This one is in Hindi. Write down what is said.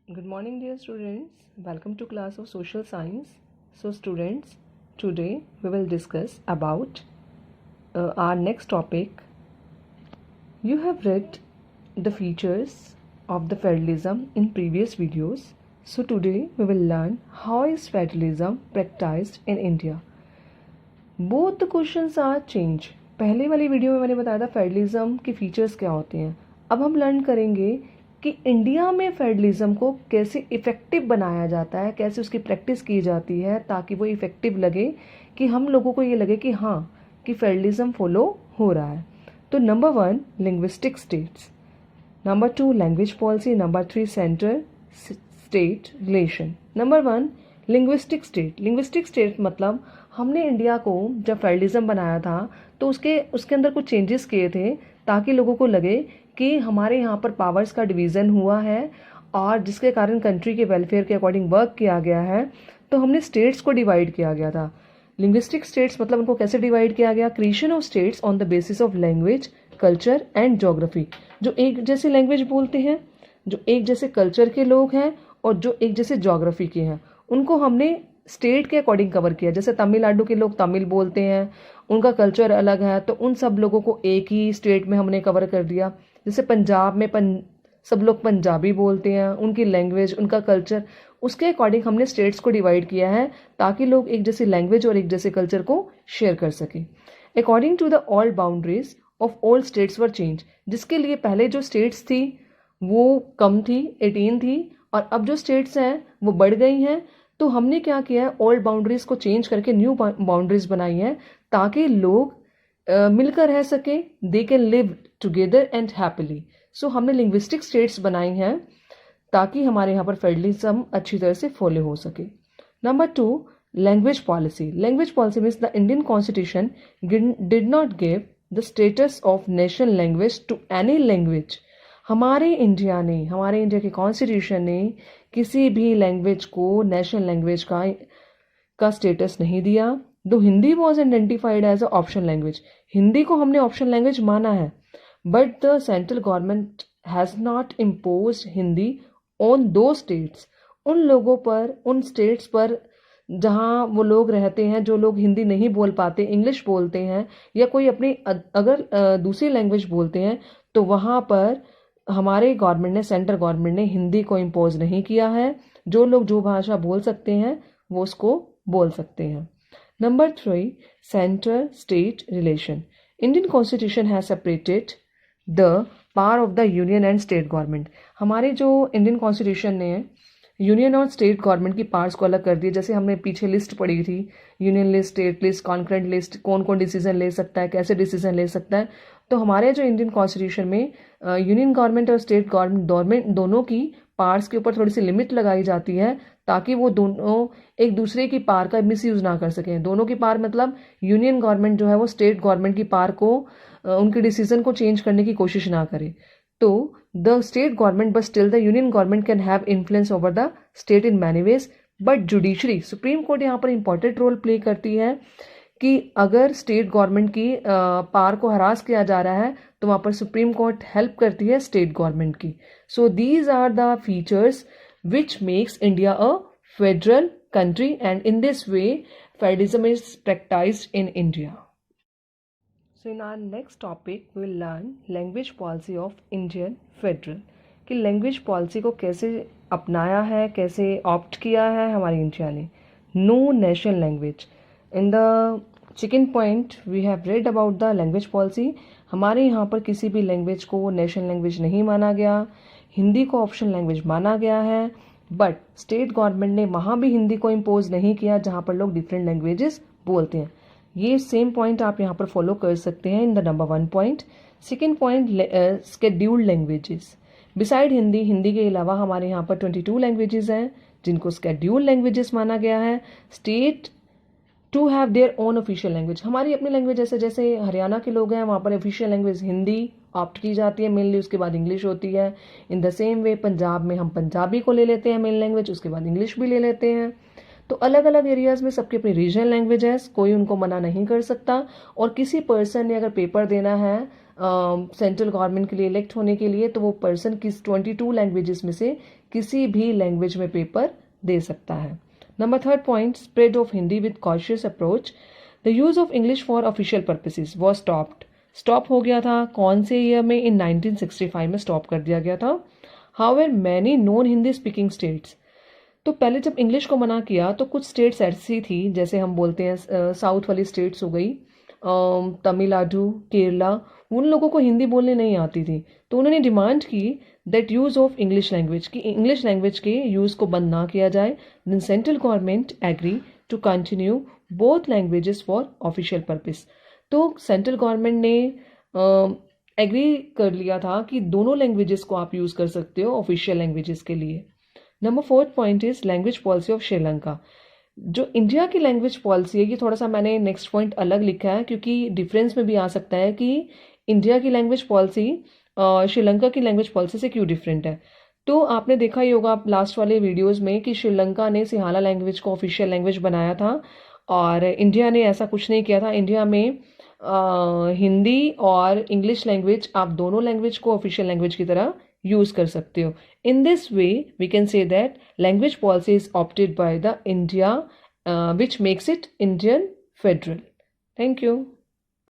Good morning, dear students. Welcome to class of social science. So students, today we will discuss about our next topic. You have read the features of the federalism in previous videos. So today we will learn how is federalism practiced in India. Both the questions are changed. पहले वाली वीडियो में मैंने बताया था फेडरलिज्म के फीचर्स क्या होते हैं. अब हम लर्न करेंगे कि इंडिया में फेडरलिज्म को कैसे इफ़ेक्टिव बनाया जाता है, कैसे उसकी प्रैक्टिस की जाती है ताकि वो इफ़ेक्टिव लगे, कि हम लोगों को ये लगे कि हाँ कि फेडरलिज्म फॉलो हो रहा है. तो number 1 linguistic states, number 2 language policy, number 3 centre state relation. Number 1 linguistic state. Linguistic state मतलब हमने इंडिया को जब फेडरलिज्म बनाया था तो उसके अंदर कुछ चेंजेस किए थे ताकि लोगों को लगे कि हमारे यहाँ पर पावर्स का डिवीज़न हुआ है और जिसके कारण कंट्री के वेलफेयर के अकॉर्डिंग वर्क किया गया है. तो हमने स्टेट्स को डिवाइड किया गया था. लिंग्विस्टिक स्टेट्स मतलब उनको कैसे डिवाइड किया गया? Creation of states on the basis of language, culture and geography. जो एक जैसे लैंग्वेज बोलते हैं, जो एक जैसे कल्चर के लोग हैं और जो एक जैसे ज्योग्राफी के हैं, उनको हमने स्टेट के अकॉर्डिंग कवर किया. जैसे तमिलनाडु के लोग तमिल बोलते हैं, उनका कल्चर अलग है, तो उन सब लोगों को एक ही स्टेट में हमने कवर कर दिया. जैसे पंजाब में सब लोग पंजाबी बोलते हैं, उनकी लैंग्वेज, उनका कल्चर, उसके अकॉर्डिंग हमने स्टेट्स को डिवाइड किया है ताकि लोग एक जैसी लैंग्वेज और एक जैसे कल्चर को शेयर कर सकें. According to the all boundaries of all states were change. जिसके लिए पहले जो स्टेट्स थी वो कम थी, 18 थी, और अब जो स्टेट्स हैं वो बढ़ गई हैं. तो हमने क्या किया है, ओल्ड बाउंड्रीज को चेंज करके न्यू बाउंड्रीज बनाई हैं ताकि लोग मिलकर रह सके, they can live together and happily. So हमने लिंग्विस्टिक स्टेट्स बनाई हैं ताकि हमारे यहाँ पर फेडरलिज्म अच्छी तरह से फॉलो हो सके. Number 2 language policy. Language policy means the Indian constitution did not give the status of national language to any language. हमारे इंडिया के कॉन्स्टिट्यूशन ने किसी भी लैंग्वेज को नेशनल लैंग्वेज का स्टेटस नहीं दिया. Though Hindi was identified as a option language. Hindi को हमने ऑप्शन लैंग्वेज माना है, but the central government has not impose Hindi on those states. उन लोगों पर, उन स्टेट्स पर जहाँ वो लोग रहते हैं, जो लोग हिंदी नहीं बोल पाते, इंग्लिश बोलते हैं या कोई अपनी अगर दूसरी लैंग्वेज बोलते हैं, तो वहाँ पर हमारे गवर्नमेंट ने, सेंट्रल गवर्नमेंट ने हिंदी को इम्पोज नहीं किया है. जो लोग जो भाषा बोल सकते हैं वो उसको बोल सकते हैं. Number 3 centre state relation. Indian constitution has separated the power of the union and state government. हमारे जो इंडियन कॉन्स्टिट्यूशन ने यूनियन और स्टेट गवर्नमेंट की पार्ट्स को अलग कर दिया. जैसे हमने पीछे लिस्ट पढ़ी थी, union list, state list, concurrent list, कौन कौन डिसीजन ले सकता है, कैसे डिसीजन ले सकता है. तो हमारे जो इंडियन कॉन्स्टिट्यूशन में यूनियन गवर्नमेंट और स्टेट गवर्नमेंट दोनों की पार्ट्स के ऊपर थोड़ी सी लिमिट लगाई जाती है ताकि वो दोनों एक दूसरे की पावर का मिसयूज ना कर सकें. दोनों की पावर मतलब यूनियन गवर्नमेंट जो है वो स्टेट गवर्नमेंट की पावर को, उनके डिसीजन को चेंज करने की कोशिश ना करे. तो the state government, but still the union government can have influence over the state in many ways. But judiciary, supreme court यहाँ पर इंपॉर्टेंट रोल प्ले करती है कि अगर स्टेट गवर्नमेंट की पावर को हरास किया जा रहा है तो वहाँ पर सुप्रीम कोर्ट हेल्प करती है स्टेट गवर्नमेंट की. So these are the features which makes India a federal country, and in this way federalism is practiced in India. So in our next topic we will learn language policy of Indian Federal. कि लैंग्वेज पॉलिसी को कैसे अपनाया है, कैसे ऑप्ट किया है हमारी इंडिया ने. No national language. In the second point we have read about the language policy. हमारे यहाँ पर किसी भी लैंग्वेज को नेशनल लैंग्वेज नहीं माना गया, हिंदी को ऑप्शन लैंग्वेज माना गया है. बट स्टेट गवर्नमेंट ने वहाँ भी हिंदी को इम्पोज नहीं किया जहाँ पर लोग डिफरेंट लैंग्वेजेस बोलते हैं. ये सेम पॉइंट आप यहाँ पर फॉलो कर सकते हैं in the number 1 point. Second point scheduled languages. Beside Hindi के अलावा हमारे यहाँ पर 22 लैंग्वेजेस हैं जिनको स्केड्यूल्ड लैंग्वेजेस माना गया है. State to have their own official language. हमारी अपनी लैंग्वेज, जैसे हरियाणा के लोग हैं वहाँ पर ऑफिशियल लैंग्वेज हिंदी ऑप्ट की जाती है मेनली, उसके बाद इंग्लिश होती है. In the same way Punjab में हम पंजाबी को ले लेते हैं मेन लैंग्वेज, उसके बाद इंग्लिश भी ले लेते हैं. तो अलग अलग एरियाज में सबकी अपनी रीजनल लैंग्वेज है, कोई उनको मना नहीं कर सकता. और किसी पर्सन ने अगर पेपर देना है सेंट्रल गवर्नमेंट के लिए इलेक्ट होने के लिए, तो वो पर्सन किस 22 लैंग्वेजेस में से किसी भी लैंग्वेज में पेपर दे सकता है. Number third point, spread of Hindi with cautious approach. The use of English for official purposes was stopped. Stop हो गया था कौन से ईयर में? इन 1965 में स्टॉप कर दिया गया था. However many non Hindi speaking states, तो पहले जब इंग्लिश को मना किया तो कुछ स्टेट्स ऐसी थी, जैसे हम बोलते हैं साउथ वाली स्टेट्स हो गई, तमिलनाडु, केरला, उन लोगों को हिंदी बोलने नहीं आती थी. तो उन्होंने डिमांड की that use of English language, कि इंग्लिश लैंग्वेज के यूज़ को बंद ना किया जाए. Then central government agree to continue both languages for official purpose. तो सेंट्रल गवर्नमेंट ने एग्री कर लिया था कि दोनों लैंग्वेजेस को आप यूज़ कर सकते हो ऑफिशियल लैंग्वेजेस के लिए. Number fourth point is language policy of Sri Lanka. जो इंडिया की लैंग्वेज पॉलिसी है, ये थोड़ा सा मैंने नेक्स्ट पॉइंट अलग लिखा है क्योंकि डिफरेंस में भी आ सकता है कि इंडिया की लैंग्वेज पॉलिसी श्रीलंका की लैंग्वेज पॉलिसी से क्यों डिफरेंट है. तो आपने देखा ही होगा लास्ट वाले वीडियोस में कि श्रीलंका ने सिंहाला लैंग्वेज को ऑफिशियल लैंग्वेज बनाया था और इंडिया ने ऐसा कुछ नहीं किया था. इंडिया में हिंदी और इंग्लिश लैंग्वेज, आप दोनों लैंग्वेज को ऑफिशियल लैंग्वेज की तरह यूज कर सकते हो. In this way, we can say that language policy is opted by the India, which makes it Indian federal. Thank you.